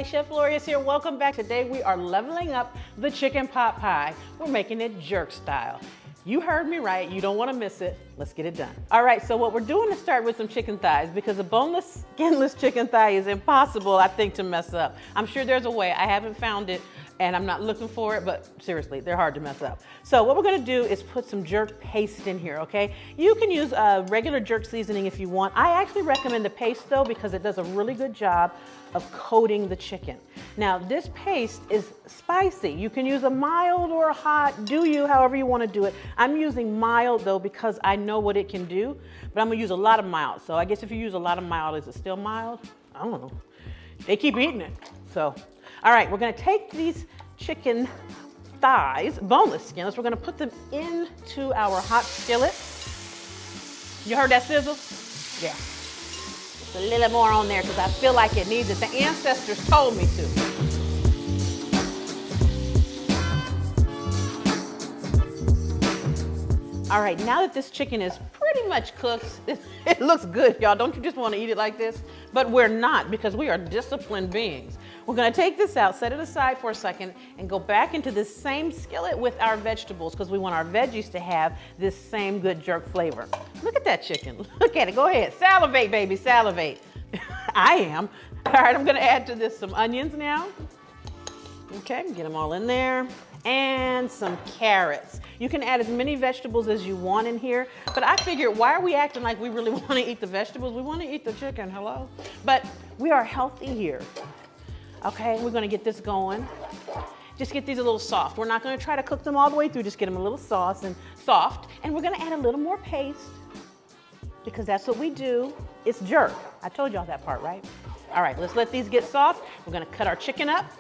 everybody, Chef Lorious here. Welcome back. Today we are leveling up the chicken pot pie. We're making it jerk style. You heard me right, you don't want to miss it. Let's get it done. All right, so what we're doing is start with some chicken thighs because a boneless, skinless chicken thigh is impossible, I think, to mess up. I'm sure there's a way. I haven't found it and I'm not looking for it, but seriously, they're hard to mess up. So what we're gonna do is put some jerk paste in here, okay? You can use a regular jerk seasoning if you want. I actually recommend the paste though because it does a really good job of coating the chicken. Now this paste is spicy. You can use a mild or a hot, do you, however you wanna do it. I'm using mild though because I know what it can do, but I'm gonna use a lot of mild. So I guess if you use a lot of mild, is it still mild? I don't know. They keep eating it, so. All right, we're gonna take these chicken thighs, boneless skinless, we're gonna put them into our hot skillet. You heard that sizzle? Yeah. Just a little more on there because I feel like it needs it. The ancestors told me to. All right, now that this chicken is pretty much cooked, it looks good, y'all. Don't you just want to eat it like this? But we're not because we are disciplined beings. We're gonna take this out, set it aside for a second, and go back into this same skillet with our vegetables because we want our veggies to have this same good jerk flavor. Look at that chicken. Look at it. Go ahead. Salivate, baby. Salivate. I am. All right, I'm gonna add to this some onions now. Okay, get them all in there. And some carrots. You can add as many vegetables as you want in here, but I figured, why are we acting like we really want to eat the vegetables? We want to eat the chicken, hello? But we are healthy here. Okay, we're gonna get this going. Just get these a little soft. We're not gonna try to cook them all the way through, just get them a little soft, and we're gonna add a little more paste because that's what we do. It's jerk. I told y'all that part, right? All right, let's let these get soft. We're gonna cut our chicken up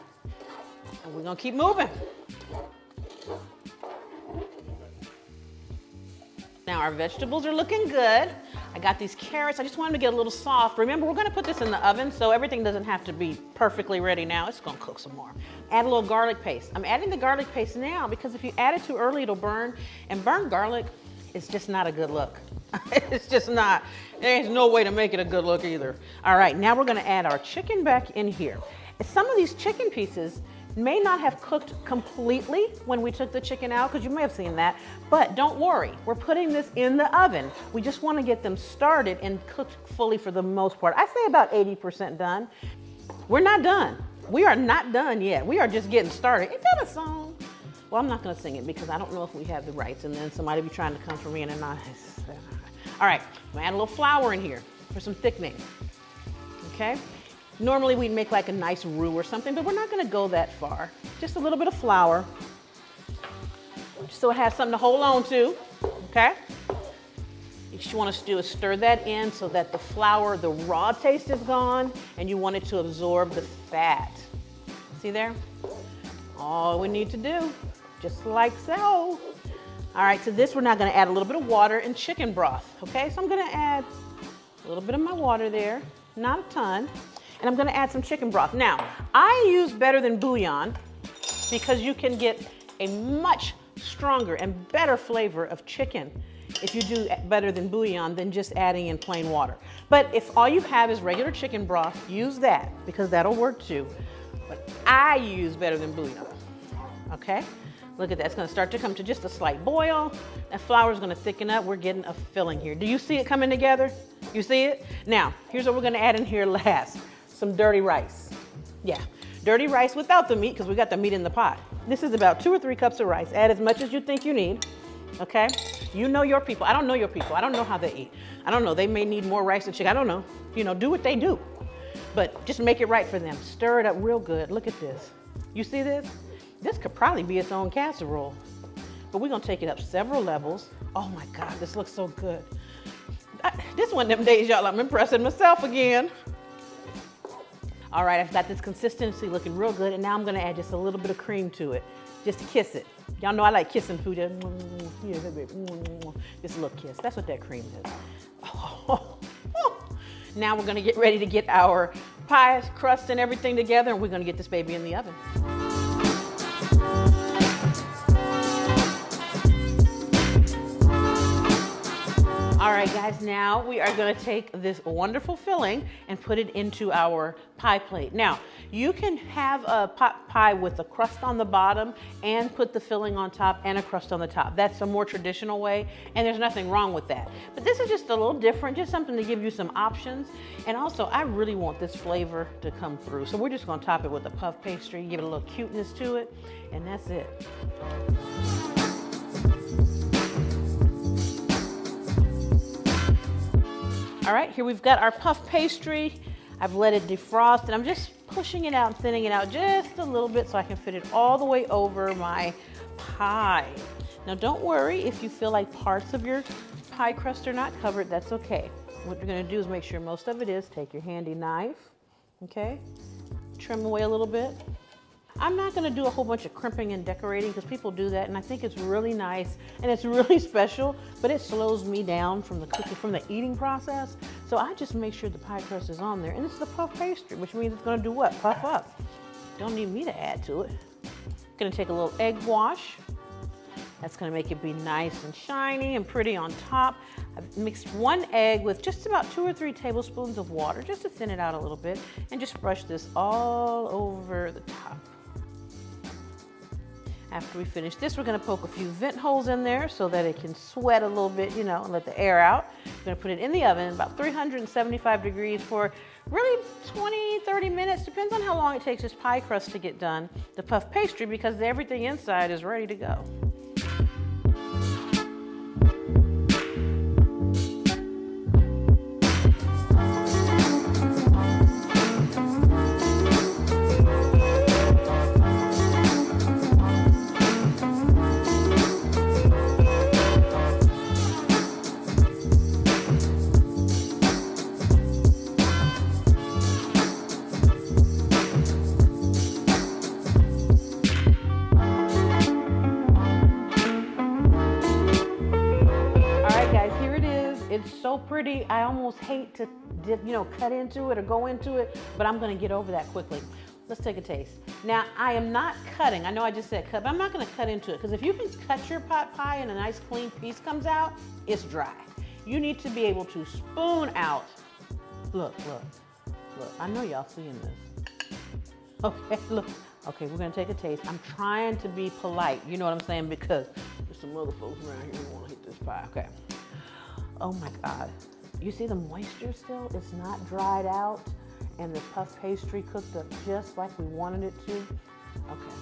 and we're gonna keep moving. Now our vegetables are looking good. I got these carrots. I just want them to get a little soft. Remember, we're gonna put this in the oven, so everything doesn't have to be perfectly ready now. It's gonna cook some more. Add a little garlic paste. I'm adding the garlic paste now because if you add it too early, it'll burn. And burnt garlic is just not a good look. It's just not. There's no way to make it a good look either. All right, now we're gonna add our chicken back in here. Some of these chicken pieces may not have cooked completely when we took the chicken out, because you may have seen that, but don't worry, we're putting this in the oven. We just want to get them started and cooked fully for the most part. I say about 80% done. We're not done. We are not done yet. We are just getting started. Ain't that a song? Well, I'm not going to sing it because I don't know if we have the rights, and then somebody be trying to come for me and not. All right, I'm gonna add a little flour in here for some thickening. Okay. Normally we'd make like a nice roux or something, but we're not gonna go that far. Just a little bit of flour, just so it has something to hold on to, okay? What you wanna do is stir that in so that the flour, the raw taste is gone, and you want it to absorb the fat. See there? All we need to do, just like so. All right, to this we're now gonna add a little bit of water and chicken broth, okay? So I'm gonna add a little bit of my water there, not a ton. And I'm gonna add some chicken broth. Now, I use better than bouillon because you can get a much stronger and better flavor of chicken if you do better than bouillon than just adding in plain water. But if all you have is regular chicken broth, use that because that'll work too. But I use better than bouillon, okay? Look at that, it's gonna start to come to just a slight boil. That flour's gonna thicken up. We're getting a filling here. Do you see it coming together? You see it? Now, here's what we're gonna add in here last. Some dirty rice. Yeah, dirty rice without the meat because we got the meat in the pot. This is about 2 or 3 cups of rice. Add as much as you think you need, okay? You know your people. I don't know your people. I don't know how they eat. I don't know. They may need more rice than chicken. I don't know. You know, do what they do. But just make it right for them. Stir it up real good. Look at this. You see this? This could probably be its own casserole. But we're gonna take it up several levels. Oh my God, this looks so good. This one of them days, y'all, I'm impressing myself again. All right, I've got this consistency looking real good, and now I'm gonna add just a little bit of cream to it, just to kiss it. Y'all know I like kissing food. Just a little kiss. That's what that cream is. Now we're gonna get ready to get our pie crust and everything together, and we're gonna get this baby in the oven. All right, guys, now we are gonna take this wonderful filling and put it into our pie plate. Now, you can have a pot pie with a crust on the bottom and put the filling on top and a crust on the top. That's a more traditional way, and there's nothing wrong with that. But this is just a little different, just something to give you some options. And also, I really want this flavor to come through. So we're just gonna top it with a puff pastry, give it a little cuteness to it, and that's it. All right, here we've got our puff pastry. I've let it defrost, and I'm just pushing it out and thinning it out just a little bit so I can fit it all the way over my pie. Now, don't worry if you feel like parts of your pie crust are not covered, that's okay. What you're gonna do is make sure most of it is. Take your handy knife, okay? Trim away a little bit. I'm not gonna do a whole bunch of crimping and decorating because people do that, and I think it's really nice and it's really special, but it slows me down from the cooking, from the eating process. So I just make sure the pie crust is on there, and it's the puff pastry, which means it's gonna do what? Puff up. Don't need me to add to it. Gonna take a little egg wash. That's gonna make it be nice and shiny and pretty on top. I've mixed 1 egg with just about 2 or 3 tablespoons of water just to thin it out a little bit, and just brush this all over the top. After we finish this, we're gonna poke a few vent holes in there so that it can sweat a little bit, you know, and let the air out. We're gonna put it in the oven, about 375 degrees for really 20, 30 minutes, depends on how long it takes this pie crust to get done, the puff pastry, because everything inside is ready to go. It's so pretty. I almost hate to, cut into it or go into it, but I'm gonna get over that quickly. Let's take a taste. Now, I am not cutting. I know I just said cut, but I'm not gonna cut into it, because if you can cut your pot pie and a nice clean piece comes out, it's dry. You need to be able to spoon out. Look. I know y'all seeing this. Okay, look. Okay, we're gonna take a taste. I'm trying to be polite, you know what I'm saying? Because there's some other folks around here who wanna hit this pie, okay. Oh my God. You see the moisture still? It's not dried out, and the puff pastry cooked up just like we wanted it to. Okay.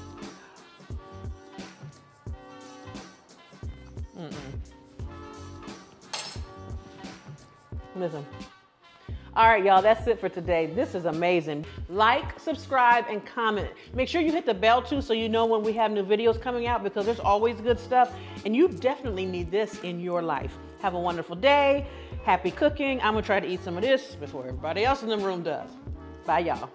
Listen. All right, y'all, that's it for today. This is amazing. Like, subscribe, and comment. Make sure you hit the bell too so you know when we have new videos coming out, because there's always good stuff, and you definitely need this in your life. Have a wonderful day. Happy cooking. I'm gonna try to eat some of this before everybody else in the room does. Bye, y'all.